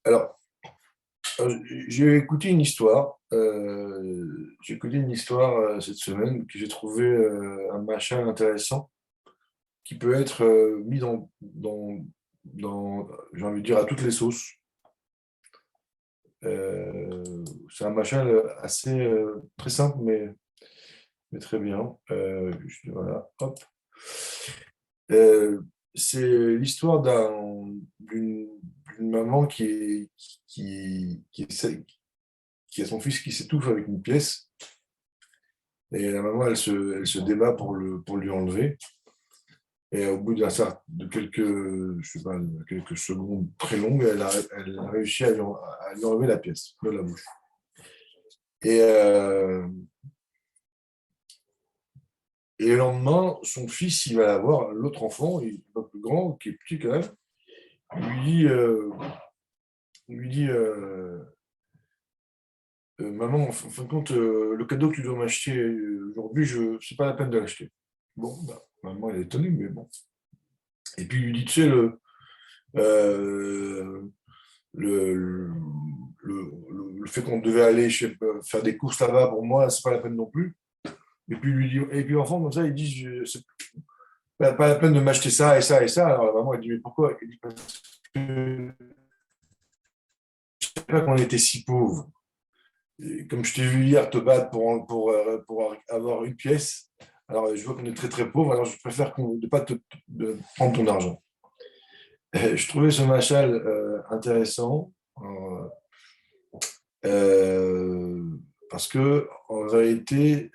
Alors, j'ai écouté une histoire. J'ai écouté une histoire cette semaine que j'ai trouvé un machin intéressant qui peut être mis j'ai envie de dire, à toutes les sauces. C'est un machin assez très simple, mais très bien. Voilà, hop. Euh, c'est l'histoire d'une maman qui a son fils qui s'étouffe avec une pièce. Et la maman, elle se débat pour lui enlever. Et au bout de quelques, je sais pas, quelques secondes très longues, elle a réussi à lui enlever la pièce de la bouche. Et, euh, et le lendemain, son fils, il va la voir, l'autre enfant, il est un peu plus grand, qui est petit quand même, il lui dit Maman, en fin de compte, le cadeau que tu dois m'acheter aujourd'hui, c'est pas la peine de l'acheter. Bon, bah, maman, elle est étonnée, mais bon. Et puis, il lui dit Tu sais, euh, le, le fait qu'on devait aller faire des courses là-bas, pour moi, c'est pas la peine non plus. Et puis l'enfant, comme ça, il dit c'est pas la peine de m'acheter ça et ça et ça. Alors la maman, elle dit mais pourquoi? Il dit parce que je ne savais pas qu'on était si pauvres. Et comme je t'ai vu hier te battre pour avoir une pièce, alors je vois qu'on est très très pauvres, alors je préfère de pas de prendre ton argent. Je trouvais ce machal intéressant. Euh, Parce que en vérité,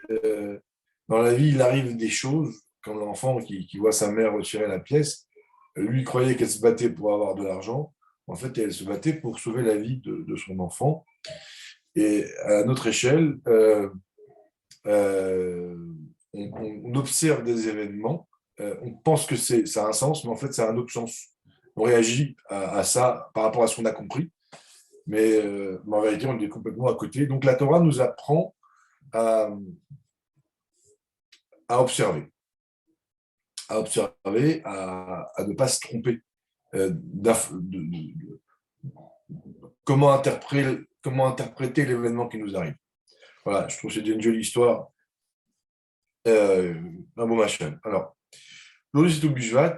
dans la vie, il arrive des choses, comme l'enfant qui voit sa mère retirer la pièce. Lui, il croyait qu'elle se battait pour avoir de l'argent. En fait, elle se battait pour sauver la vie de son enfant. Et à notre échelle, euh, on observe des événements, on pense que ça a un sens, mais en fait, ça a un autre sens. On réagit à ça par rapport à ce qu'on a compris, mais en réalité, on est complètement à côté. Donc, la Torah nous apprend à, à observer, à ne pas se tromper. Comment interpréter l'événement qui nous arrive. Voilà, je trouve que c'est une jolie histoire, euh, un beau machin. Alors, Loris Bishvat,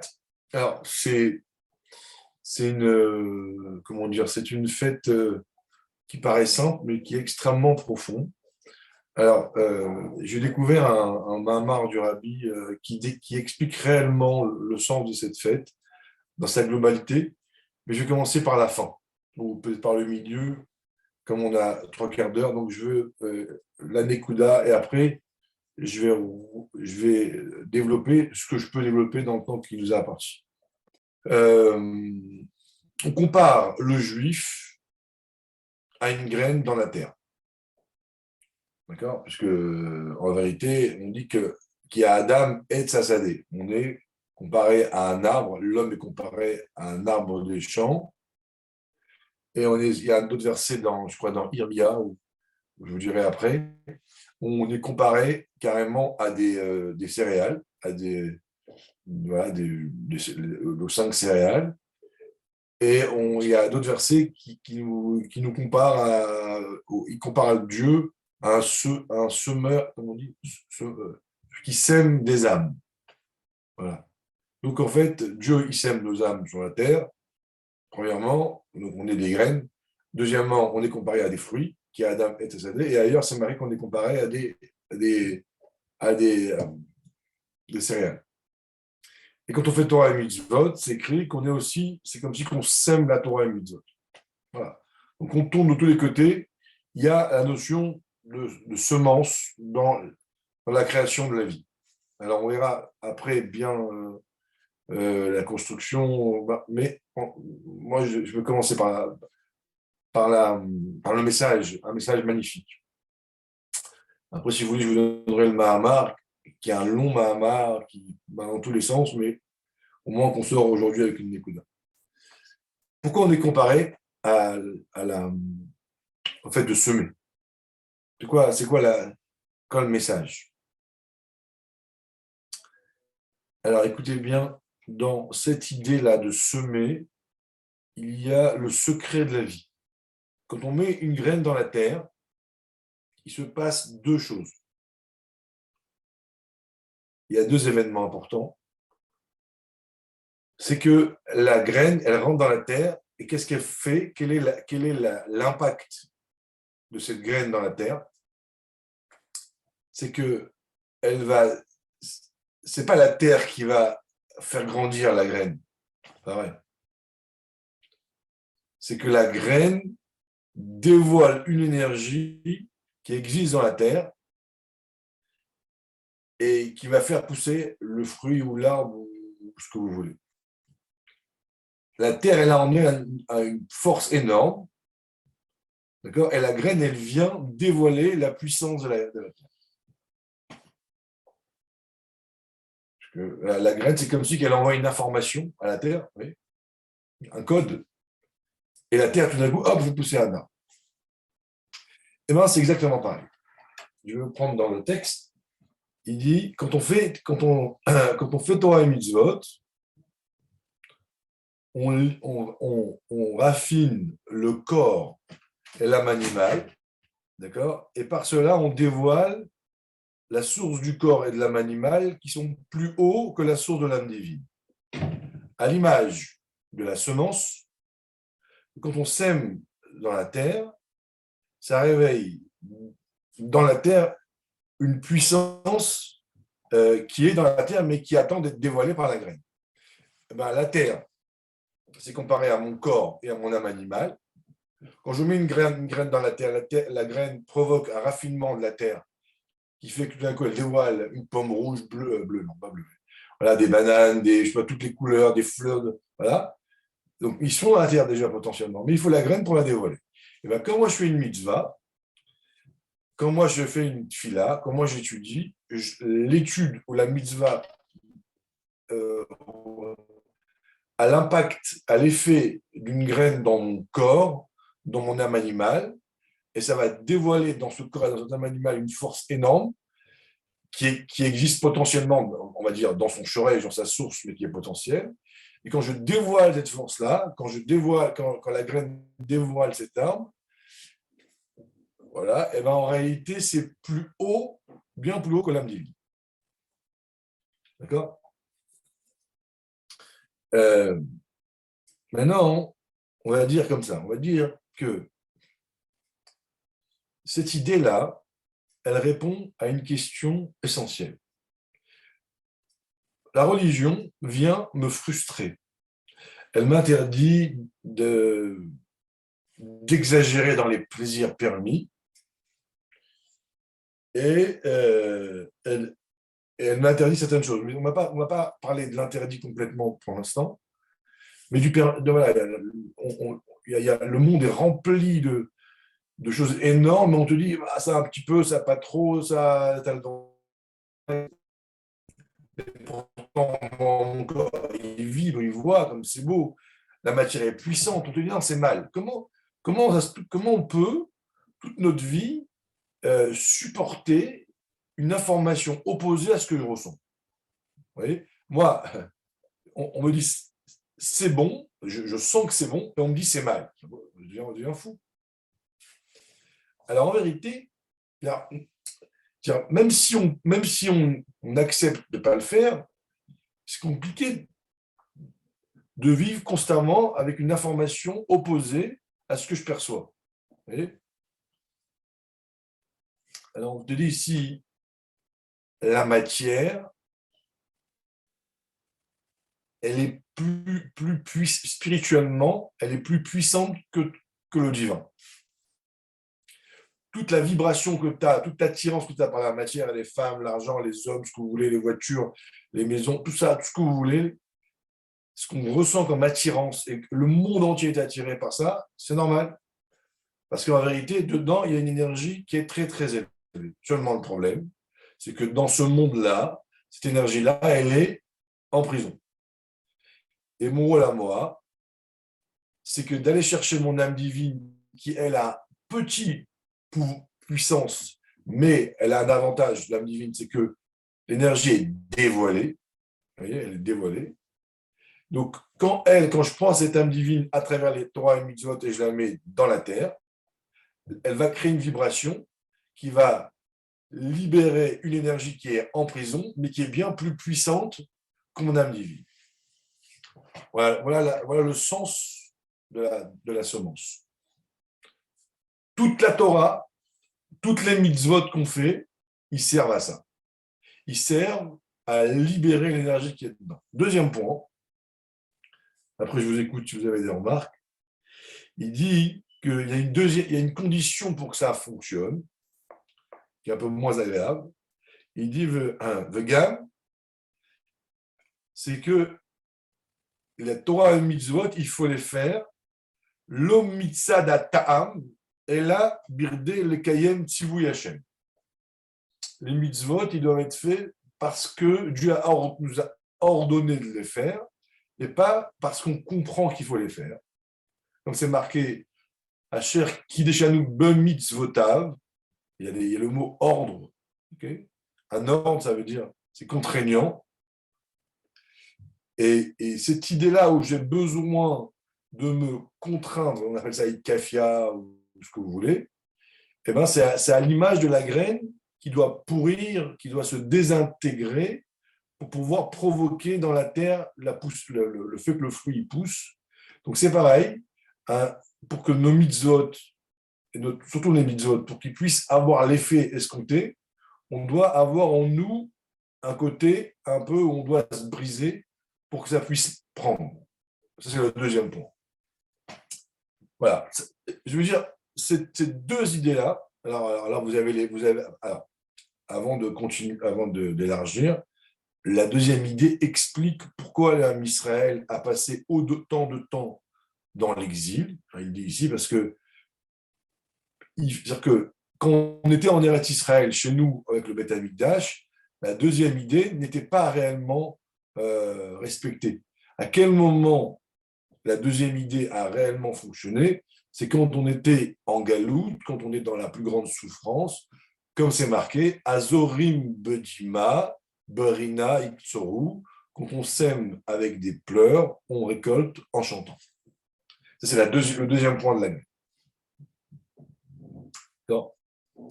alors c'est une comment dire, c'est une fête qui paraît simple mais qui est extrêmement profonde. Alors, j'ai découvert un Mahamar du Rabbi qui explique réellement le sens de cette fête dans sa globalité, mais je vais commencer par la fin, ou peut-être par le milieu, comme on a trois quarts d'heure, donc je veux l'anekuda, et après, je vais développer ce que je peux développer dans le temps qui nous a appartenu. Euh, on compare le juif à une graine dans la terre. D'accord? Parce que, en vérité, on dit qu'il y a Adam et Tzatzadé. On est comparé à un arbre, l'homme est comparé à un arbre des champs. Et il y a d'autres versets je crois, dans Irmia, où je vous dirai après, où on est comparé carrément à des céréales, voilà, aux cinq céréales. Et il y a d'autres versets qui nous comparent ils comparent Dieu à un semeur, comment on dit, qui sème des âmes. Voilà. Donc en fait, Dieu, il sème nos âmes sur la terre. Premièrement, donc on est des graines. Deuxièmement, on est comparé à des fruits, qui est Adam et Tessané. Et ailleurs, c'est marqué qu'on est comparé à des, à des céréales. Et quand on fait Torah et Mitzvot, c'est écrit qu'on est aussi, c'est comme si on sème la Torah et Mitzvot. Voilà. Donc on tourne de tous les côtés. Il y a la notion de semence dans la création de la vie. Alors on verra après bien la construction, mais moi je veux commencer par, la, par le message, un message magnifique. Après, si vous voulez, je vous donnerai le Mahamar, qui est un long Mahamar qui va dans tous les sens, mais au moins qu'on sort aujourd'hui avec une Nekuda. Pourquoi on est comparé à au fait de semer? Quoi le message? Alors écoutez bien, dans cette idée-là de semer, il y a le secret de la vie. Quand on met une graine dans la terre, il se passe deux choses. Il y a deux événements importants. C'est que la graine, elle rentre dans la terre, et qu'est-ce qu'elle fait? Quel est l'impact de cette graine dans la terre? C'est que elle va. C'est pas la terre qui va faire grandir la graine. Pas vrai. C'est que la graine dévoile une énergie qui existe dans la terre et qui va faire pousser le fruit ou l'arbre ou ce que vous voulez. La terre, elle a emmené à une force énorme, d'accord? Et la graine, elle vient dévoiler la puissance de la terre. La graine, c'est comme si elle envoie une information à la terre, oui, un code, et la terre, tout d'un coup, hop, vous poussez un arbre. Et bien, c'est exactement pareil. Je vais vous prendre dans le texte. Il dit, quand on fait Torah et Mitzvot, on raffine le corps et l'âme animale, d'accord? Et par cela, on dévoile la source du corps et de l'âme animale qui sont plus hauts que la source de l'âme divine. À l'image de la semence, quand on sème dans la terre, ça réveille dans la terre une puissance qui est dans la terre, mais qui attend d'être dévoilée par la graine. Ben, la terre, c'est comparé à mon corps et à mon âme animale. Quand je mets une graine dans la terre, la graine provoque un raffinement de la terre qui fait que tout d'un coup, elle dévoile une pomme rouge, bleue, non, pas bleue. Voilà, des bananes, je sais pas, toutes les couleurs, des fleurs, voilà. Donc, ils sont dans la terre déjà potentiellement, mais il faut la graine pour la dévoiler. Et bien, quand moi je fais une mitzvah, quand moi je fais une tfila, quand moi j'étudie, l'étude ou la mitzvah euh, à l'impact, à l'effet d'une graine dans mon corps, dans mon âme animale, et ça va dévoiler dans ce corps et dans cette âme animale une force énorme qui existe potentiellement, on va dire, dans son shorei, dans sa source, mais qui est potentielle. Et quand je dévoile cette force-là, quand la graine dévoile cette arme, voilà, et ben en réalité, c'est plus haut, bien plus haut que l'âme divine. D'accord? euh, Maintenant, on va dire comme ça, on va dire que cette idée-là, elle répond à une question essentielle. La religion vient me frustrer. Elle m'interdit d'exagérer dans les plaisirs permis et elle m'interdit certaines choses. Mais on ne va pas parler de l'interdit complètement pour l'instant, mais voilà, le monde est rempli de choses énormes, mais on te dit, ah, ça un petit peu, ça pas trop, ça, t'as le droit. Pourtant, mon corps, il vibre, il voit, comme c'est beau. La matière est puissante, on te dit, non, c'est mal. Comment on peut, toute notre vie, supporter une information opposée à ce que je ressens? Vous voyez, moi, on me dit, c'est bon, je sens que c'est bon, et on me dit, c'est mal. Je deviens fou. Alors, en vérité, même si on accepte de ne pas le faire, c'est compliqué de vivre constamment avec une information opposée à ce que je perçois. Vous voyez? Alors, on te dit ici, la matière, elle est spirituellement, elle est plus puissante que le divin. Toute la vibration que tu as, toute l'attirance que tu as par la matière, les femmes, l'argent, les hommes, ce que vous voulez, les voitures, les maisons, tout ça, tout ce que vous voulez, ce qu'on ressent comme attirance et que le monde entier est attiré par ça, c'est normal. Parce qu'en vérité, dedans, il y a une énergie qui est très, très élevée. Seulement, le problème, c'est que dans ce monde-là, cette énergie-là, elle est en prison. Et mon rôle à moi, c'est que d'aller chercher mon âme divine qui, elle, a petite puissance, mais elle a un avantage, l'âme divine, c'est que l'énergie est dévoilée. Vous voyez, elle est dévoilée. Donc, quand je prends cette âme divine à travers les Torah et mitzvot et je la mets dans la terre, elle va créer une vibration qui va libérer une énergie qui est en prison, mais qui est bien plus puissante que mon âme divine. Voilà le sens de la semence. Toute la Torah, toutes les mitzvot qu'on fait, ils servent à ça. Ils servent à libérer l'énergie qui est dedans. Deuxième point, après je vous écoute si vous avez des remarques, il dit qu'il y a une condition pour que ça fonctionne, qui est un peu moins agréable. Il dit vegan, c'est que la Torah et mitzvot, il faut les faire. L'homme mitzad ta'am, et là, birde le kayem tzivou Hashem. Les mitzvot, ils doivent être faits parce que Dieu nous a ordonné de les faire, et pas parce qu'on comprend qu'il faut les faire. Donc c'est marqué Asher kideshanu b'mitzvotav, il y a le mot ordre. Okay, un ordre, ça veut dire, c'est contraignant. Et cette idée-là où j'ai besoin de me contraindre, on appelle ça ikafia ou ce que vous voulez, eh ben c'est à l'image de la graine qui doit pourrir, qui doit se désintégrer pour pouvoir provoquer dans la terre le fait que le fruit pousse. Donc c'est pareil, hein, pour que nos mitzvot, et surtout les mitzvot, pour qu'ils puissent avoir l'effet escompté, on doit avoir en nous un côté un peu où on doit se briser pour que ça puisse prendre. Ça, c'est le deuxième point. Voilà. Je veux dire, ces deux idées-là, alors là, alors, avant de continuer, avant d'élargir, la deuxième idée explique pourquoi l'âme Israël a passé autant de temps dans l'exil. Il dit ici parce que, c'est-à-dire que quand on était en Eretz Israël, chez nous, avec le Beth Amikdash, la deuxième idée n'était pas réellement respectée. À quel moment la deuxième idée a réellement fonctionné? C'est quand on était en galoute, quand on est dans la plus grande souffrance, comme c'est marqué, Azorim bedima, berina iktsoru, quand on sème avec des pleurs, on récolte en chantant. Ça, c'est le deuxième point de l'année.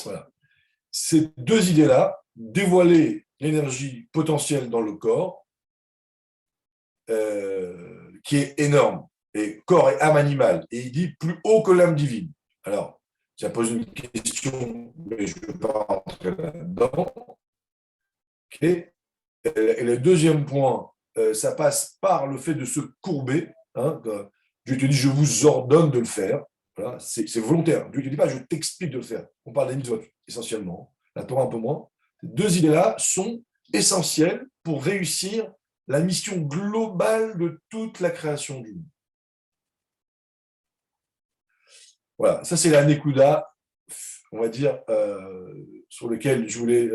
Voilà. Ces deux idées-là, dévoiler l'énergie potentielle dans le corps, qui est énorme, et corps et âme animale, et il dit plus haut que l'âme divine. Alors, ça pose une question, mais je ne vais pas rentrer là-dedans. Okay. Et le deuxième point, ça passe par le fait de se courber. Hein, Dieu te dit, je vous ordonne de le faire. Voilà, c'est volontaire. Dieu ne te dit pas, je t'explique de le faire. On parle des mitzvot, essentiellement. La Torah, un peu moins. Ces deux idées-là sont essentielles pour réussir la mission globale de toute la création du monde. Voilà, ça c'est la Nekuda, on va dire, sur lequel je voulais.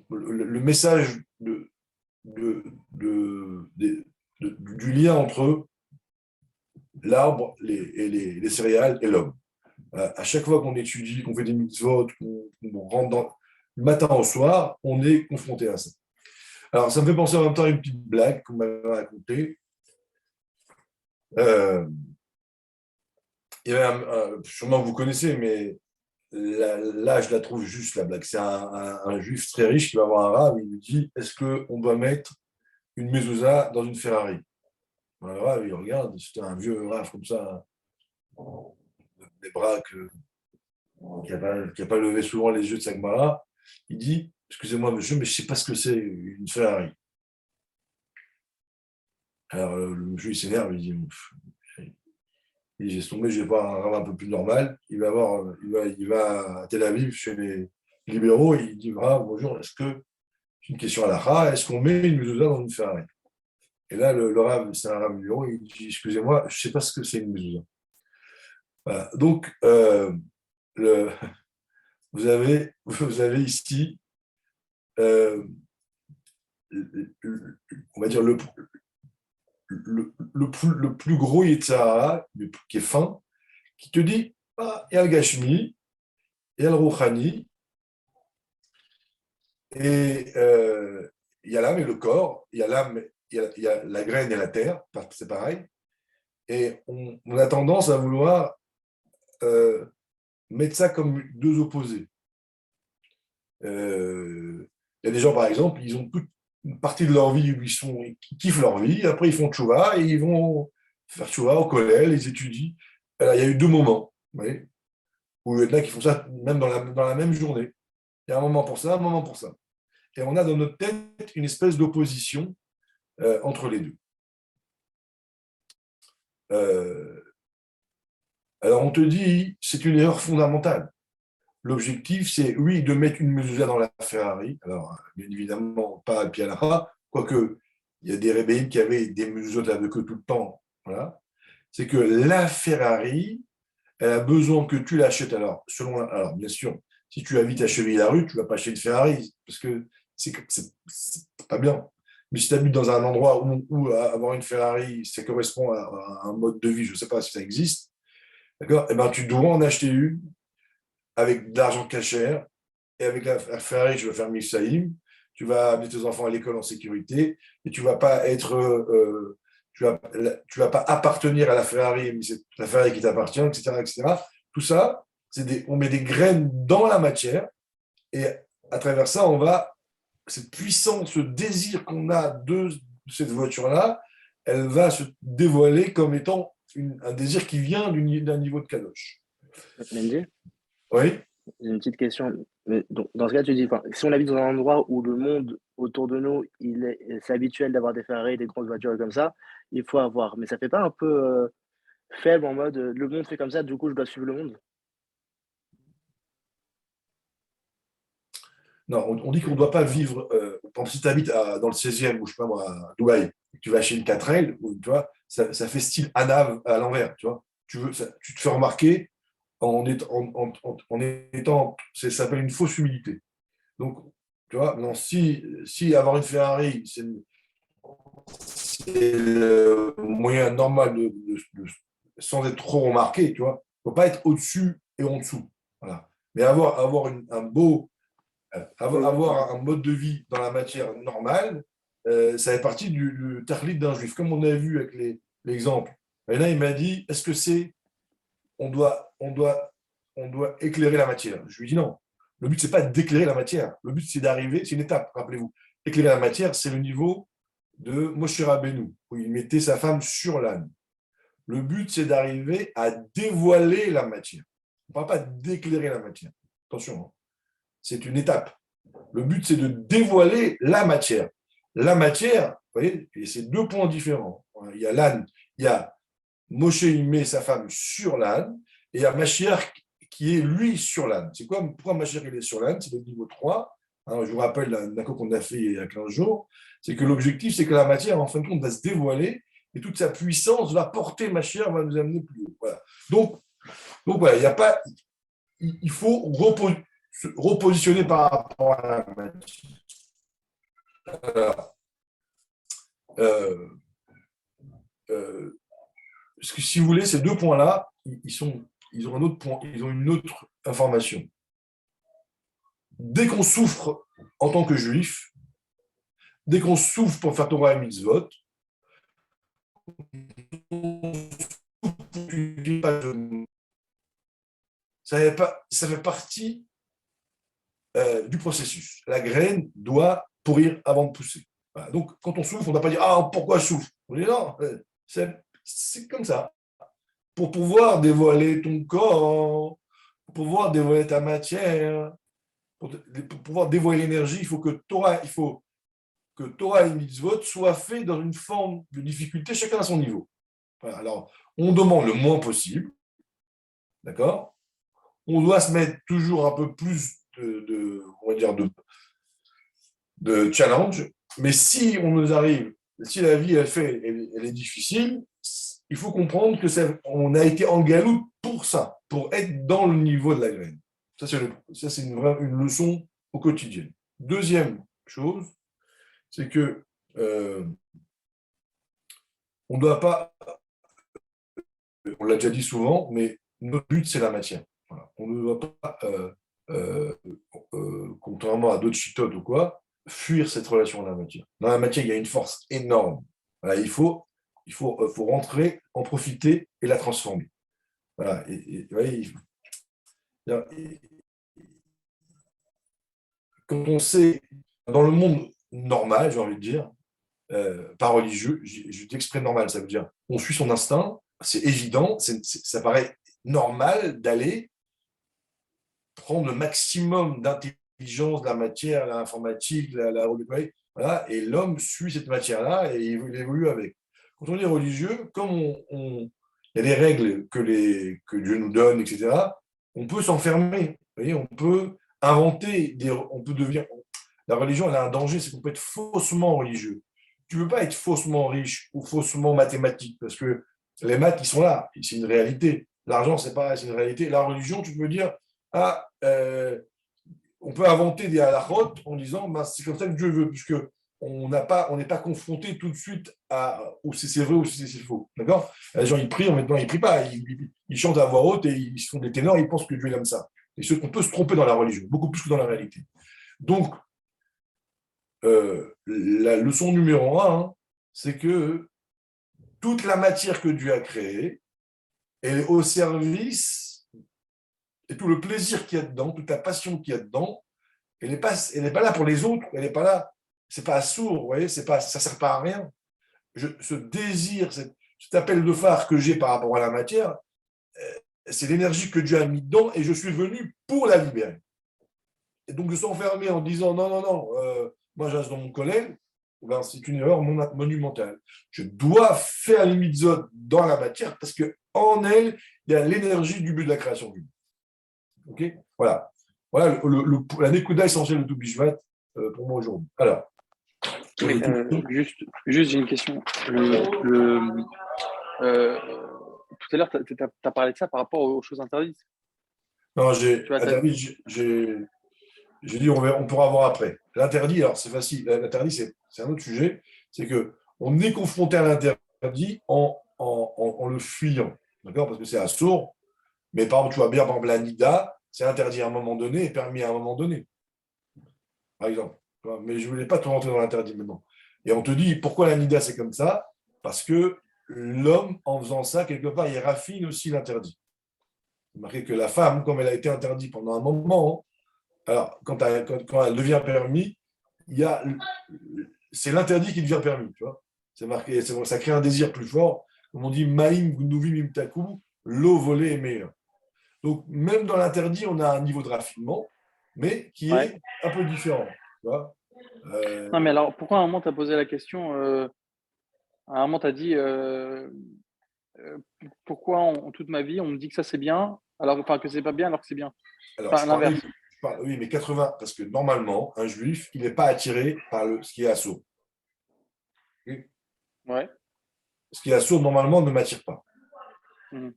Le message du lien entre l'arbre et les céréales et l'homme. À chaque fois qu'on étudie, qu'on fait des mitzvot, qu'on rentre le matin au soir, on est confronté à ça. Alors, ça me fait penser en même temps à une petite blague qu'on m'avait racontée. Sûrement vous connaissez, mais là, je la trouve juste, la blague. C'est un juif très riche qui va voir un rave, il lui dit, est-ce qu'on doit mettre une mezouza dans une Ferrari? Le rave, il regarde, c'était un vieux rave comme ça, des bras qui n'a pas levé souvent les yeux de sa Gemara. Il dit, excusez-moi monsieur, mais je ne sais pas ce que c'est une Ferrari. Alors le monsieur, il s'énerve, il dit, j'ai tombé, je vais voir un rave un peu plus normal. Il va à Tel Aviv chez les libéraux et il dit, bonjour, c'est une question à la est-ce qu'on met une mezouza dans une Ferrari? Et là, le rave, c'est un rave libéraux, il dit, excusez-moi, je ne sais pas ce que c'est une mezouza. Voilà. Donc, vous avez ici, on va dire, le plus gros Yetzirah, qui est fin, qui te dit, il y a le Gashmi, il y a le Rouhani, et il y a l'âme et le corps, il y a l'âme il y a la graine et la terre, c'est pareil. Et on a tendance à vouloir mettre ça comme deux opposés. Il y a des gens, par exemple, ils ont toute une partie de leur vie où ils kiffent leur vie, après ils font tchouva et ils vont faire tchouva au collège, ils étudient. Alors, il y a eu deux moments, vous voyez, où il y en a qui font ça même dans la même journée. Il y a un moment pour ça, un moment pour ça. Et on a dans notre tête une espèce d'opposition entre les deux. Alors on te dit, c'est une erreur fondamentale. L'objectif, c'est, oui, de mettre une mezouza dans la Ferrari. Alors, bien évidemment, pas al pianara, quoique il y a des rébellions qui avaient des mezuzot avec eux tout le temps. Voilà. C'est que la Ferrari, elle a besoin que tu l'achètes. Alors, bien sûr, si tu habites à Cheville-la-Rue, tu ne vas pas acheter une Ferrari, parce que c'est pas bien. Mais si tu habites dans un endroit où avoir une Ferrari, ça correspond à un mode de vie, je ne sais pas si ça existe, d'accord? Eh ben, tu dois en acheter une avec de l'argent cachère, et avec la Ferrari, tu vas faire Mifsaïm, tu vas amener tes enfants à l'école en sécurité, et tu ne vas pas être. Tu vas pas appartenir à la Ferrari, mais c'est la Ferrari qui t'appartient, etc., etc. Tout ça, on met des graines dans la matière, et à travers ça, cette puissance, ce désir qu'on a de cette voiture-là, elle va se dévoiler comme étant un désir qui vient d'un niveau de kadosh. Mendy, Oui. j'ai une petite question. Mais donc, dans ce cas, tu dis, enfin, si on habite dans un endroit où le monde autour de nous, c'est habituel d'avoir des Ferrari, des grosses voitures comme ça, il faut avoir. Mais ça fait pas un peu faible en mode le monde fait comme ça, du coup, je dois suivre le monde? Non, on dit qu'on ne doit pas vivre. Par exemple, si tu habites dans le 16e, ou je sais pas moi, à Dubaï, tu vas chez une 4L, tu vois, ça fait style Anav à l'envers, tu vois. Tu te fais remarquer en étant. Ça s'appelle une fausse humilité. Donc, tu vois, non, si avoir une Ferrari, c'est le moyen normal sans être trop remarqué, tu vois, il ne faut pas être au-dessus et en dessous. Voilà. Mais avoir un beau avoir un mode de vie dans la matière normale, ça fait partie du tarlit d'un juif. Comme on a vu avec l'exemple. Et là, il m'a dit, est-ce que c'est, on doit, on, doit, on doit éclairer la matière? Je lui dis non. Le but, c'est pas d'éclairer la matière. Le but, c'est d'arriver, c'est une étape, rappelez-vous. Éclairer la matière, c'est le niveau de Moshe Rabbeinu, où il mettait sa femme sur l'âne. Le but, c'est d'arriver à dévoiler la matière. On ne parle pas d'éclairer la matière. Attention, hein. C'est une étape. Le but, c'est de dévoiler la matière. La matière, vous voyez, et c'est deux points différents. Il y a l'âne, il y a Moshe, il met sa femme sur l'âne, et il y a Mashiach qui est lui sur l'âne. C'est quoi? Pourquoi Mashiach il est sur l'âne? C'est le niveau 3. Je vous rappelle l'accord qu'on a fait il y a 15 jours. C'est que l'objectif, c'est que la matière, en fin de compte, va se dévoiler et toute sa puissance va porter Mashiach, va nous amener plus haut. Voilà. Donc voilà, il y a pas, il faut se repositionner par rapport à la matière. Euh, euh, parce que si vous voulez, ces deux points-là, ils ont un autre point, ils ont une autre information. Dès qu'on souffre en tant que juif, dès qu'on souffre pour faire Torah et mitzvot, ça fait partie du processus. La graine doit pourrir avant de pousser. Voilà. Donc, quand on souffre, on ne va pas dire ah, pourquoi je souffre? On dit non, c'est comme ça. Pour pouvoir dévoiler ton corps, pour pouvoir dévoiler ta matière, pour pouvoir dévoiler l'énergie, il faut que Torah et mitzvot soient faits dans une forme de difficulté, chacun à son niveau. Voilà. Alors, on demande le moins possible, d'accord? On doit se mettre toujours un peu plus on va dire de challenge, mais si on nous arrive, si la vie elle est difficile, il faut comprendre que on a été en galoute pour ça, pour être dans le niveau de la graine. Ça, c'est une leçon au quotidien. Deuxième chose, c'est que on ne doit pas, on l'a déjà dit souvent, mais notre but, c'est la matière. Voilà. On ne doit pas, contrairement à d'autres chitotes ou quoi, fuir cette relation à la matière. Dans la matière, il y a une force énorme. Voilà, il faut rentrer, en profiter et la transformer. Voilà. Vous voyez, quand on sait, dans le monde normal, j'ai envie de dire, pas religieux, je dis exprès normal, ça veut dire on suit son instinct, c'est évident, ça paraît normal d'aller prendre le maximum d'intelligence de la matière, l'informatique, voilà, et l'homme suit cette matière-là et il évolue avec. Quand on est religieux, comme il y a des règles que Dieu nous donne, etc., on peut s'enfermer. Vous voyez, on peut inventer, on peut devenir. La religion, elle a un danger, c'est qu'on peut être faussement religieux. Tu ne peux pas être faussement riche ou faussement mathématique, parce que les maths, ils sont là, c'est une réalité. L'argent, c'est pas, c'est une réalité. La religion, tu peux dire, ah, on peut inventer des halakhot en disant ben, c'est comme ça que Dieu veut, puisque on n'est pas confronté tout de suite à ou c'est vrai ou c'est faux. D'accord. Les gens, ils prient, maintenant, ils ne prient pas, ils chantent à voix haute et ils font des ténors, ils pensent que Dieu aime ça. Et on peut se tromper dans la religion, beaucoup plus que dans la réalité. Donc, la leçon numéro un, c'est que toute la matière que Dieu a créée, elle est au service et tout le plaisir qu'il y a dedans, toute la passion qu'il y a dedans, elle n'est pas là pour les autres, elle n'est pas là, c'est pas sourd, vous voyez, ça ne sert pas à rien. Ce désir, cet appel de phare que j'ai par rapport à la matière, c'est l'énergie que Dieu a mis dedans et je suis venu pour la libérer. Et donc de s'enfermer en disant non, non, non, moi je reste dans mon collègue, ben, c'est une erreur monumentale. Je dois faire les mitzvot dans la matière parce qu'en elle, il y a l'énergie du but de la création du monde. Ok. Voilà. Voilà la Nekuda essentielle de tout Bishvat pour moi aujourd'hui. Alors, Mais, juste, j'ai une question. Tout à l'heure, tu as parlé de ça par rapport aux choses interdites. non, j'ai dit on pourra voir après. L'interdit, alors c'est facile. L'interdit, c'est un autre sujet. C'est qu'on est confronté à l'interdit en le fuyant. D'accord. Parce que c'est assourd. Mais par exemple, tu vois bien, par exemple, la Nida, c'est interdit à un moment donné et permis à un moment donné. Par exemple. Mais je ne voulais pas te rentrer dans l'interdit maintenant. Et on te dit, pourquoi la Nida, c'est comme ça? Parce que l'homme, en faisant ça, quelque part, il raffine aussi l'interdit. Remarquez que la femme, comme elle a été interdite pendant un moment, alors quand elle devient permis, c'est l'interdit qui devient permis. Tu vois, c'est marqué, ça crée un désir plus fort. Comme on dit, Maïm Gunduvi Mimtaku, l'eau volée est meilleure. Donc, même dans l'interdit, on a un niveau de raffinement, mais qui est un peu différent. Tu vois. Non, mais alors, pourquoi à un moment tu as posé la question à un moment tu as dit pourquoi toute ma vie on me dit que ça c'est bien, alors que c'est pas bien alors que c'est bien. Alors, Enfin, l'inverse. oui, mais 80, parce que normalement, un juif, il n'est pas attiré par ce qui est assaut. Ouais. Ce qui est assaut, normalement, ne m'attire pas. Mmh.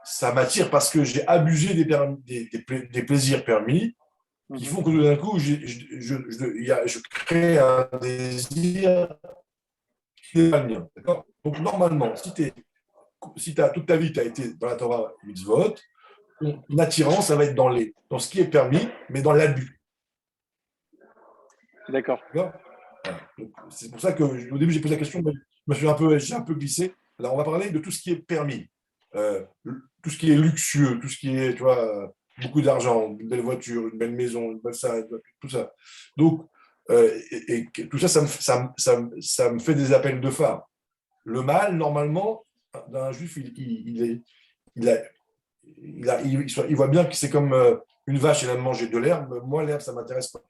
Ça m'attire parce que j'ai abusé des plaisirs permis qui font que tout d'un coup, je crée un désir qui n'est pas le mien. D'accord. Donc, normalement, si toute ta vie, tu as été dans la Torah mitzvot, l'attirance, ça va être dans ce qui est permis, mais dans l'abus. D'accord. Voilà. C'est pour ça qu'au début, j'ai posé la question, mais j'ai un peu glissé. Alors, on va parler de tout ce qui est permis, tout ce qui est luxueux, tout ce qui est, tu vois, beaucoup d'argent, une belle voiture, une belle maison, une belle salle, tout ça. Donc, et tout ça, ça me fait des appels de phare. Le mal, normalement, d'un juif, il voit bien que c'est comme une vache, elle aime manger de l'herbe. Moi, l'herbe, ça ne m'intéresse pas.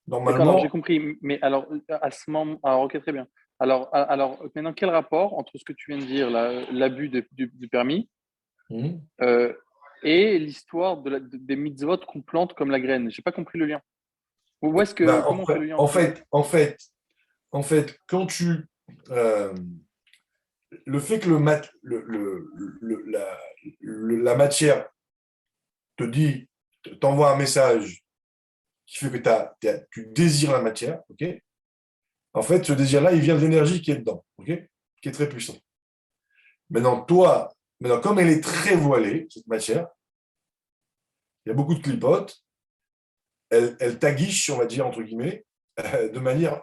D'accord, j'ai compris. Mais alors, à ce moment, alors, ok, très bien. Alors, maintenant, quel rapport entre ce que tu viens de dire, l'abus du permis, et l'histoire des mitzvot qu'on plante comme la graine? J'ai pas compris le lien. Où est-ce que, comment on fait le lien en fait, quand le fait que la matière t'envoie un message qui fait que tu désires la matière, ok. En fait, ce désir-là, il vient de l'énergie qui est dedans, ok, qui est très puissant. Maintenant, comme elle est très voilée, cette matière, il y a beaucoup de clipotes, elle t'aguiche, on va dire, entre guillemets, de manière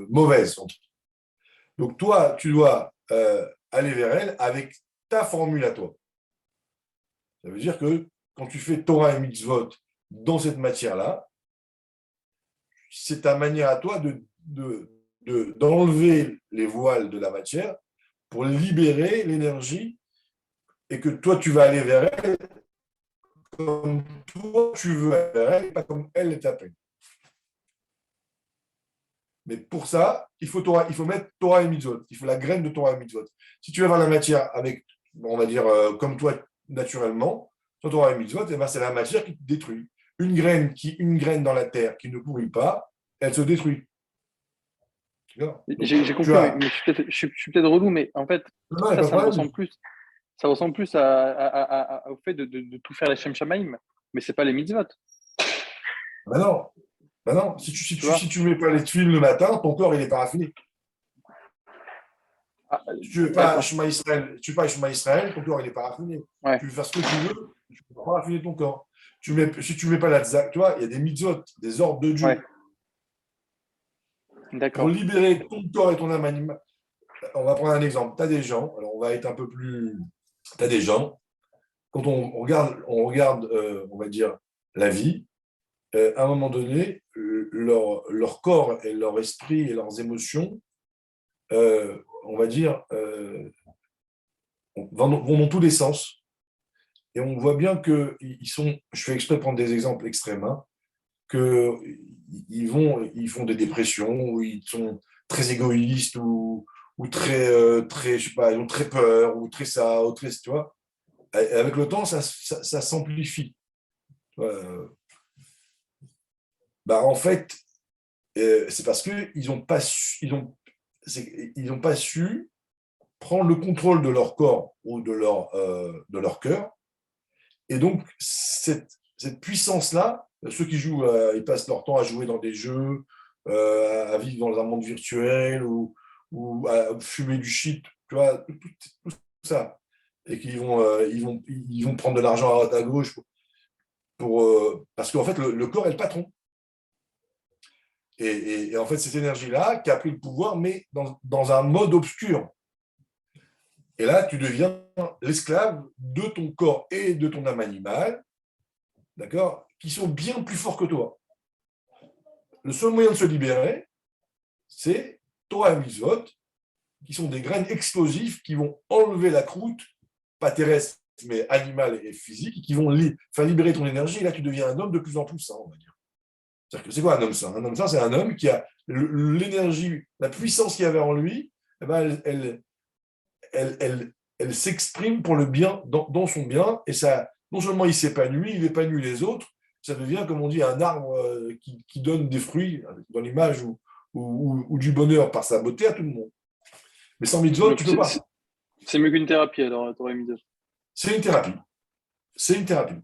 mauvaise. Donc, toi, tu dois aller vers elle avec ta formule à toi. Ça veut dire que quand tu fais Torah et mitzvot dans cette matière-là, c'est ta manière à toi d'enlever les voiles de la matière pour libérer l'énergie et que toi, tu vas aller vers elle comme toi, tu veux aller vers elle, pas comme elle est appelée. Mais pour ça, il faut mettre Torah et mitzvot. Il faut la graine de Torah et mitzvot. Si tu veux avoir la matière avec, on va dire, comme toi, naturellement, sur Torah et mitzvot, eh ben, c'est la matière qui te détruit. Une graine dans la terre qui ne pourrit pas, elle se détruit. J'ai compris, mais je suis peut-être relou, mais en fait, Non, ça me ressemble plus. Ça ressemble plus au fait de tout faire les Shem Shamaim, mais c'est pas les mitzvot. Ben non. Ben non. Si tu ne mets pas les tuiles le matin, ton corps, il n'est pas raffiné. Tu ne veux pas Shema Israël, ton corps, il n'est pas raffiné. Ouais. Tu veux faire ce que tu veux, tu ne peux pas raffiner ton corps. Si tu ne mets pas la tzak, tu vois, il y a des mitzvot, des ordres de Dieu. Ouais. D'accord. Pour libérer ton corps et ton âme animale. On va prendre un exemple. Tu as des gens, alors on va être un peu plus. Tu as des gens, quand on regarde, on va dire, la vie, à un moment donné, leur corps et leur esprit et leurs émotions, on va dire, vont dans tous les sens. Et on voit bien qu'ils sont, je fais exprès de prendre des exemples extrêmes, hein, qu'ils font des dépressions, ou ils sont très égoïstes, ou très, je sais pas, ils ont très peur, ou très ça, ou très, tu vois. Et avec le temps, ça s'amplifie. En fait, c'est parce qu'ils n'ont pas su prendre le contrôle de leur corps ou de leur cœur. Et donc, cette puissance-là, ceux qui jouent, ils passent leur temps à jouer dans des jeux, à vivre dans un monde virtuel ou à fumer du shit, tu vois, tout ça. Et qu'ils vont prendre de l'argent à gauche parce qu'en fait, le corps est le patron. Et en fait, cette énergie-là qui a pris le pouvoir, mais dans un mode obscur. Et là, tu deviens l'esclave de ton corps et de ton âme animale, d'accord, qui sont bien plus forts que toi. Le seul moyen de se libérer, c'est Torah et Mitzvot, qui sont des graines explosives qui vont enlever la croûte, pas terrestre, mais animale et physique, et qui vont faire libérer ton énergie. Et là, tu deviens un homme de plus en plus sain, on va dire. C'est quoi un homme sain? Un homme sain, c'est un homme qui a l'énergie, la puissance qu'il y avait en lui, eh ben, elle s'exprime pour le bien, dans son bien, et ça, non seulement il s'épanouit, il épanouit les autres, ça devient, comme on dit, un arbre qui donne des fruits, dans l'image, ou du bonheur par sa beauté à tout le monde. Mais sans mitzvot, tu ne peux pas. C'est mieux qu'une thérapie, alors, Torah et mitzvot. C'est une thérapie. C'est une thérapie.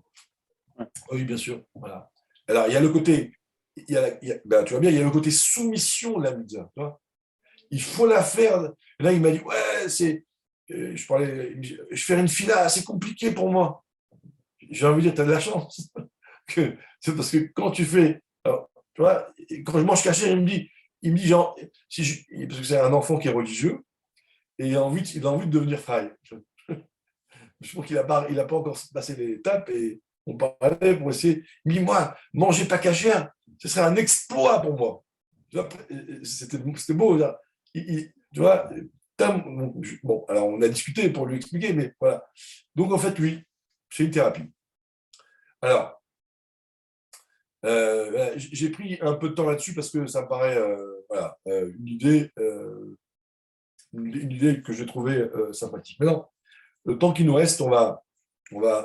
Ouais. Oui, bien sûr. Voilà. Alors, il y a le côté, tu vois bien, il y a le côté soumission de la mitzvah. Il faut la faire. Là, il m'a dit, ouais, je fais une fila, c'est compliqué pour moi. J'ai envie de dire, tu as de la chance. C'est parce que quand tu fais, alors, tu vois, quand je mange caché, il me dit genre, parce que c'est un enfant qui est religieux, et il a envie de devenir fraile. Je pense qu'il n'a pas encore passé l'étape, et on parlait pour essayer. Il me dit, moi, manger pas cachère, ce serait un exploit pour moi. C'était beau. Là. Tu vois, bon, alors on a discuté pour lui expliquer, mais voilà. Donc en fait, oui, c'est une thérapie. Alors, j'ai pris un peu de temps là-dessus parce que ça me paraît une idée que j'ai trouvée sympathique. Maintenant, le temps qui nous reste, on va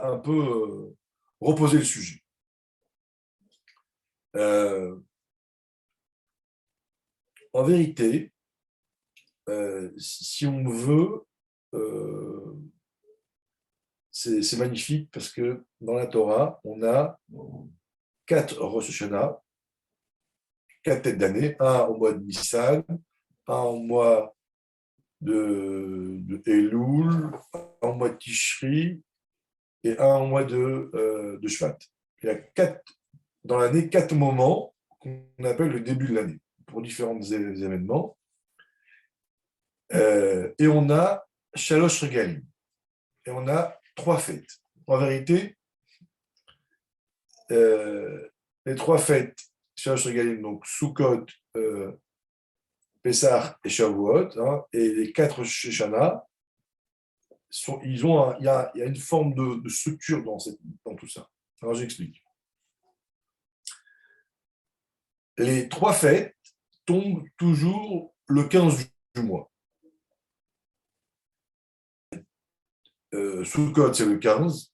un peu reposer le sujet. En vérité, si on veut, c'est magnifique parce que dans la Torah, on a 4 Rosh Hashanah, 4 têtes d'année, un au mois de Nissan, un au mois de Elul, un au mois de Tishri et un au mois de Shvat. Il y a dans l'année 4 moments qu'on appelle le début de l'année, pour différents événements. Et on a Shalosh Regalim. Et on a 3 fêtes. En vérité, les 3 fêtes, Shalosh Regalim, donc Sukkot, Pessah et Shavuot, hein, et les 4 Sheshana, il y a une forme de structure dans tout ça. Alors j'explique. Les 3 fêtes tombent toujours le 15 du mois. Sukkot, c'est le 15,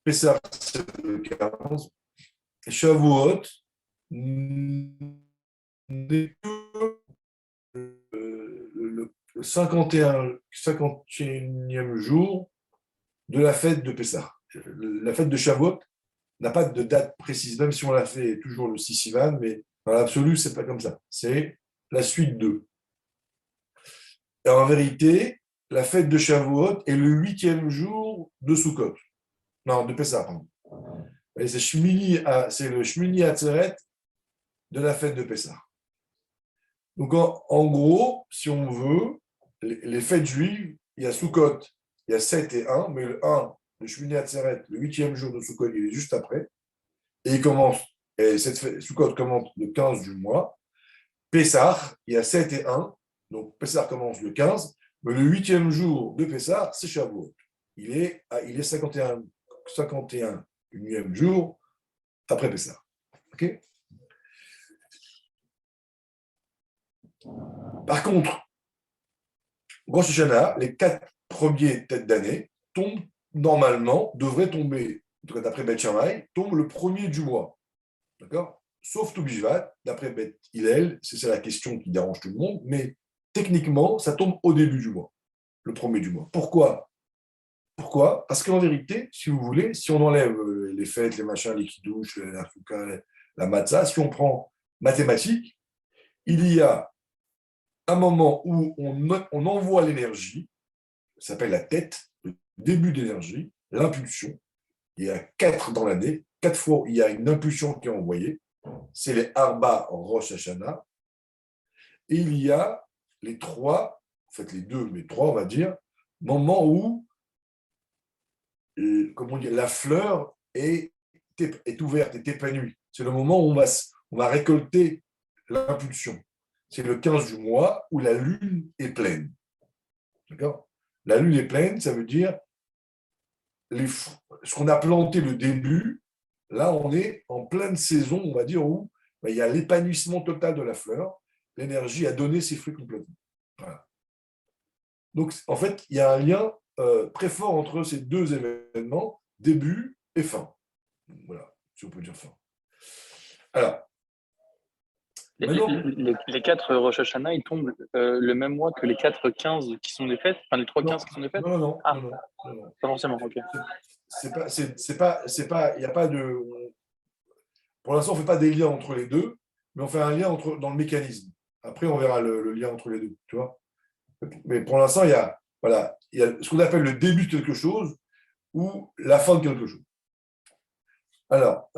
Pessah, c'est le 15, et Shavuot n'est que le 51e jour de la fête de Pessah. La fête de Shavuot n'a pas de date précise, même si on l'a fait toujours le 6 Sivan, mais dans l'absolu, ce n'est pas comme ça. C'est la suite d'eux. Et en vérité, la fête de Shavuot est le 8e jour de Sukkot. Non, de Pessah, pardon. Et c'est le Shmini Atzeret de la fête de Pessah. Donc, en gros, si on veut, les fêtes juives, il y a Sukkot, il y a 7 et 1, mais le 1, le Shmini Atzeret, le 8e jour de Sukkot, il est juste après. Et Sukkot commence le 15 du mois. Pessah, il y a 7 et 1, donc Pessah commence le 15, mais le 8e jour de Pessah, c'est Shavuot. Il est 51e jour après Pessah. Ok. Par contre, Rosh Hashanah, les 4 premiers têtes d'année devraient tomber, en tout cas d'après Beth Shammai, tombent le 1er du mois. D'accord? Sauf Tou Bishvat, d'après Beth Hillel, c'est la question qui dérange tout le monde, mais techniquement, ça tombe au début du mois, le 1er du mois. Pourquoi? Parce qu'en vérité, si vous voulez, si on enlève les fêtes, les machins, les kidouches, la fouka, la matzah, si on prend mathématiques, il y a un moment où on envoie l'énergie, ça s'appelle la tête, le début d'énergie, l'impulsion. Il y a 4 dans l'année, 4 fois il y a une impulsion qui est envoyée, c'est les Arba Rosh Hashanah, et il y a les 3, en fait les 2, mais 3 on va dire, moments où la fleur est ouverte, est épanouie. C'est le moment où on va récolter l'impulsion. C'est le 15 du mois où la lune est pleine. D'accord? La lune est pleine, ça veut dire ce qu'on a planté le début, là on est en pleine saison, on va dire, où il y a l'épanouissement total de la fleur, l'énergie a donné ses fruits complètement. Voilà. Donc en fait, il y a un lien très fort entre ces 2 événements, début et fin. Voilà, si on peut dire fin. Alors, les 4 Rosh Hashanah, ils tombent le même mois que les 4 15 qui sont des fêtes, enfin les 3 15 qui sont des fêtes. Non. Pas forcément, ok. Il n'y a pas de. Pour l'instant, on ne fait pas des liens entre les deux, mais on fait un lien dans le mécanisme. Après, on verra le lien entre les deux, tu vois. Mais pour l'instant, il y a ce qu'on appelle le début de quelque chose ou la fin de quelque chose. Alors,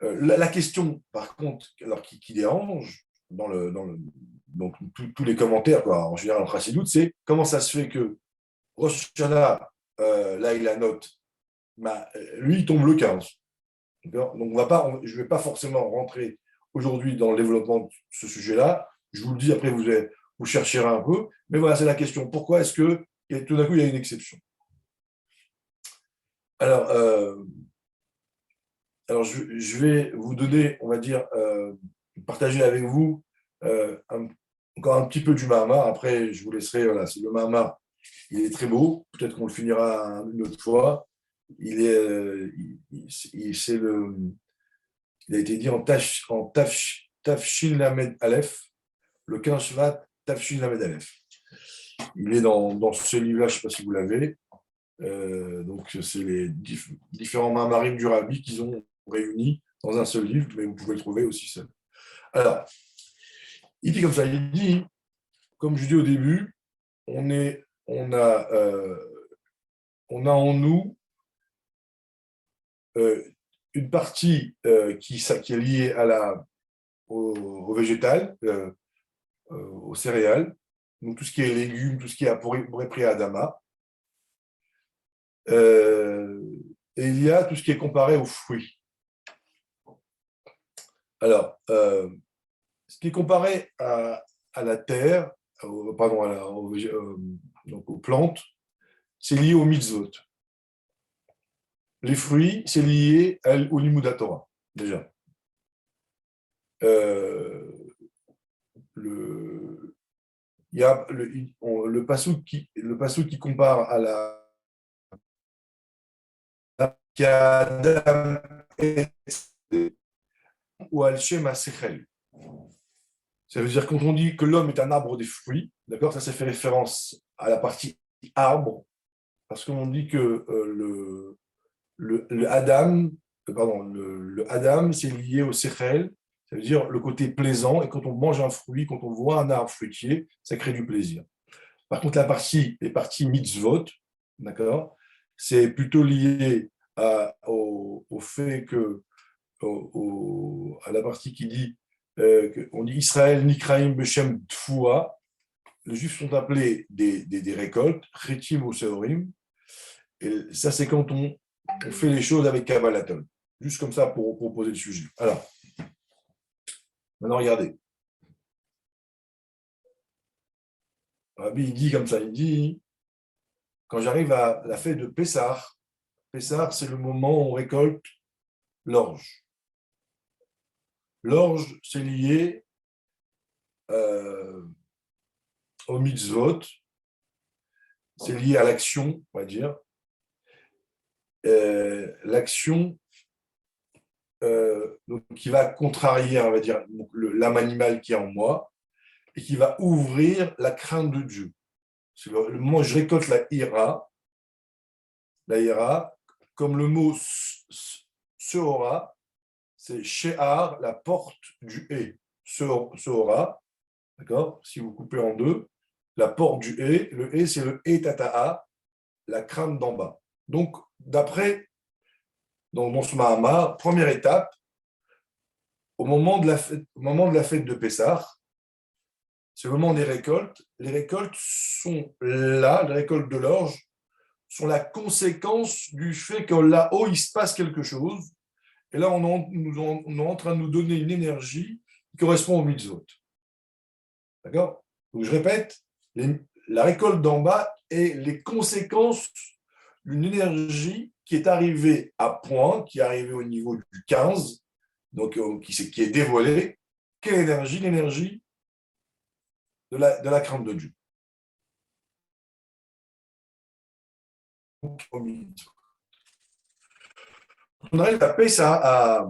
la question, par contre, qui dérange donc tous les commentaires, quoi, en général en Chassidoute, c'est comment ça se fait que Rosh Hashanah, là, il a note, lui, il tombe le 15. Donc, je ne vais pas forcément rentrer aujourd'hui dans le développement de ce sujet-là. Je vous le dis, après, vous chercherez un peu. Mais voilà, c'est la question. Pourquoi est-ce que tout d'un coup, il y a une exception? Alors, je vais vous donner, on va dire, partager avec vous encore un petit peu du Mahamar. Après, je vous laisserai, voilà, le Mahamar, il est très beau. Peut-être qu'on le finira une autre fois. Il a été dit en Tafshin Lamed Aleph, le 15 Shvat, Tafshin Lamed Aleph. Il est dans ce livre-là, je ne sais pas si vous l'avez. Donc, c'est les différents Mahamarim du Rabbi qu'ils ont réunis dans un seul livre, mais vous pouvez le trouver aussi seul. Alors, il dit comme ça, il dit, comme je dis au début, on a en nous une partie qui est liée au végétal, aux céréales, donc tout ce qui est légumes, tout ce qui est Boré Adama. Et il y a tout ce qui est comparé aux fruits. Alors, ce qui est comparé à la terre, pardon, donc aux plantes, c'est lié au mitzvot. Les fruits, c'est lié au Limud Torah, déjà. Il y a le passouk qui compare à Adam ou al Shem Sechel. Ça veut dire quand on dit que l'homme est un arbre des fruits, d'accord, ça fait référence à la partie arbre, parce qu'on dit que le Adam, le Adam, c'est lié au Sechel, ça veut dire le côté plaisant, et quand on mange un fruit, quand on voit un arbre fruitier, ça crée du plaisir. Par contre, les parties mitzvot, d'accord, c'est plutôt lié au fait que, à la partie qui dit, on dit Israël Nikraim Beshem Tfoua, les Juifs sont appelés des récoltes, Chetim ou Seorim, et ça c'est quand on fait les choses avec Kabbalatol. Juste comme ça pour poser le sujet. Alors, maintenant regardez. Rabbi, il dit comme ça, il dit, quand j'arrive à la fête de Pessah, Pessah, c'est le moment où on récolte l'orge. L'orge, c'est lié au mitzvot, c'est lié à l'action, on va dire. L'action qui va contrarier, on va dire, l'âme animale qui est en moi et qui va ouvrir la crainte de Dieu. C'est le moment où je récolte la ira, comme le mot Seora, c'est She'ar, la porte du Hé. Seora, d'accord? Si vous coupez en deux, la porte du Hé, le Hé, c'est le Hé Tata'a, la crainte d'en bas. Donc, d'après, dans ce Mahamar, première étape, au moment de la fête de Pessah, c'est le moment des récoltes. Les récoltes sont là, les récoltes de l'orge, sont la conséquence du fait que là-haut, il se passe quelque chose. Et là, on est en train de nous donner une énergie qui correspond au mitzvot. D'accord? Donc, je répète, la récolte d'en bas est les conséquences d'une énergie qui est arrivée à point, qui est arrivée au niveau du 15, donc qui est dévoilée. Quelle énergie? L'énergie de la crainte de Dieu. On arrive à Pessah,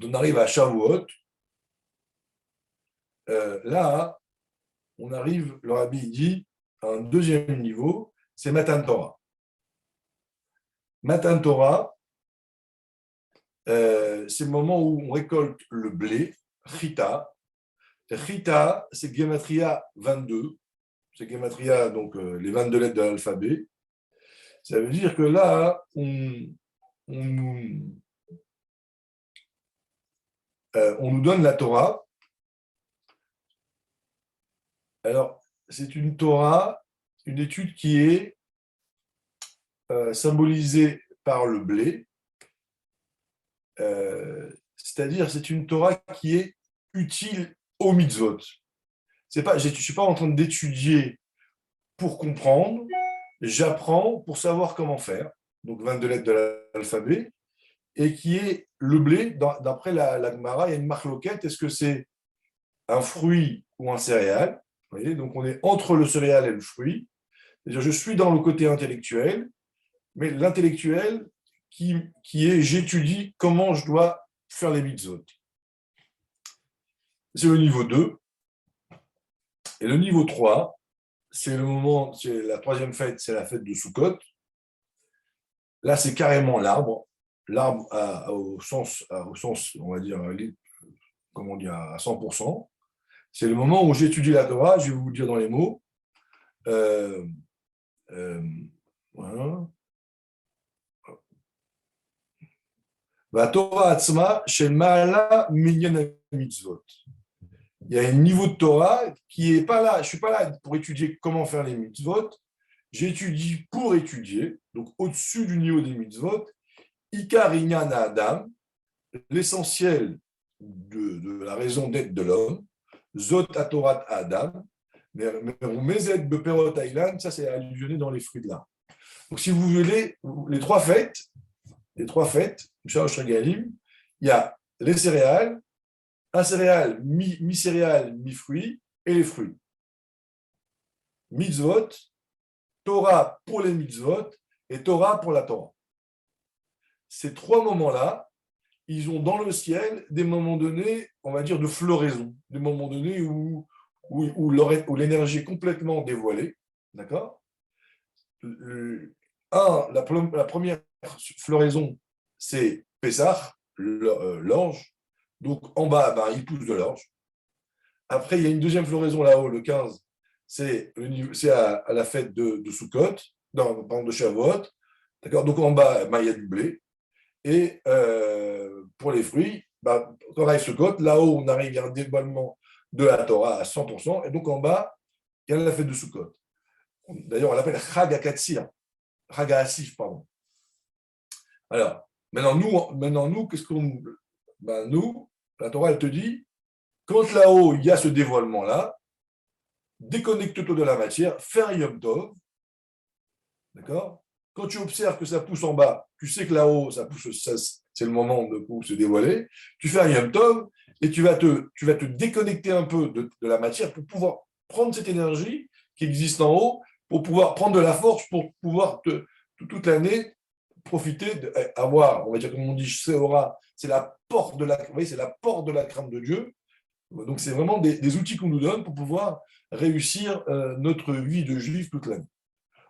on arrive à Shavuot, là, on arrive, le Rabbi dit, à un deuxième niveau, c'est Matan Torah. Matan Torah, c'est le moment où on récolte le blé, Chita. Chita, c'est Gematria 22, c'est Gematria, donc les 22 lettres de l'alphabet. Ça veut dire que là, on nous donne la Torah. Alors, c'est une Torah, une étude qui est symbolisée par le blé. C'est-à-dire, c'est une Torah qui est utile au mitzvot. Je ne suis pas en train d'étudier pour comprendre, j'apprends pour savoir comment faire. Donc, 22 lettres de l'alphabet. Et qui est le blé, d'après la Gemara, il y a une marloquette, est-ce que c'est un fruit ou un céréal? Vous voyez, donc on est entre le céréal et le fruit. C'est-à-dire, je suis dans le côté intellectuel, mais l'intellectuel qui est, j'étudie comment je dois faire les mitzvot. C'est le niveau 2. Et le niveau 3, c'est la troisième fête, c'est la fête de Sukkot. Là, c'est carrément l'arbre. L'arbre au sens, on va dire, comment dire, à 100%. C'est le moment où j'étudie la Torah, je vais vous le dire dans les mots. Voilà. La Torah Atzma, chez Maala Minyan Mitzvot. Il y a un niveau de Torah qui n'est pas là. Je ne suis pas là pour étudier comment faire les mitzvot. J'étudie pour étudier, donc au-dessus du niveau des mitzvot, Ikar Inyan Adam, l'essentiel de la raison d'être de l'homme, Zot Atorat Adam, Mezet Beperot Ailan, ça c'est allusionné dans les fruits de l'arbre. Donc si vous voulez, les trois fêtes, Shalosh Regalim, il y a les céréales, un céréale, mi-céréale, mi-fruit, et les fruits. Mitzvot, Torah pour les mitzvot, et Torah pour la Torah. Ces trois moments-là, ils ont dans le ciel des moments donnés, on va dire, de floraison, des moments donnés où l'énergie est complètement dévoilée. D'accord ? La première floraison, c'est Pessah, l'orge. Donc, en bas, il pousse de l'orge. Après, il y a une deuxième floraison là-haut, le 15, c'est à la fête de Sukkot, de Shavuot. D'accord ? Donc, en bas, il y a du blé. Et pour les fruits, quand on arrive Sukkot, là-haut, on arrive à un dévoilement de la Torah à 100%. Et donc, en bas, il y a la fête de Sukkot. D'ailleurs, on l'appelle Chag HaKatsir. Chag HaAsif, pardon. Alors, maintenant, nous qu'est-ce qu'on... nous, la Torah, elle te dit, quand là-haut, il y a ce dévoilement-là, déconnecte-toi de la matière, fais un Yom Tov, d'accord ? Quand tu observes que ça pousse en bas, tu sais que là-haut, ça pousse, c'est le moment pour se dévoiler, tu fais un Yom Tov et tu vas te déconnecter un peu de la matière pour pouvoir prendre cette énergie qui existe en haut, pour pouvoir prendre de la force, pour pouvoir toute l'année profiter, avoir, on va dire comme on dit, Seora, c'est la porte de la crainte de Dieu. Donc, c'est vraiment des outils qu'on nous donne pour pouvoir réussir notre vie de juif toute l'année.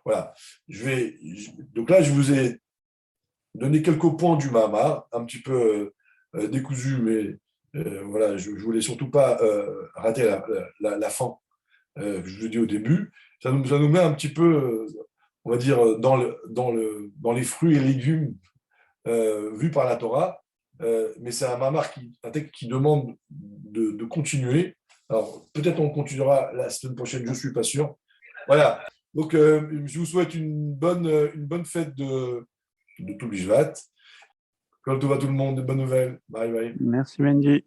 Voilà. Donc là, je vous ai donné quelques points du Mahamar, un petit peu décousu, mais voilà, je ne voulais surtout pas rater la fin que je vous ai dit au début. Ça nous met un petit peu, on va dire, dans les fruits et légumes vus par la Torah. Mais c'est un Mahamar, un texte qui demande de continuer. Alors, peut-être on continuera la semaine prochaine, je ne suis pas sûr. Voilà. Donc, je vous souhaite une bonne fête de tout Bishvat. Comme tout va tout le monde, de bonnes nouvelles. Bye bye. Merci Benji.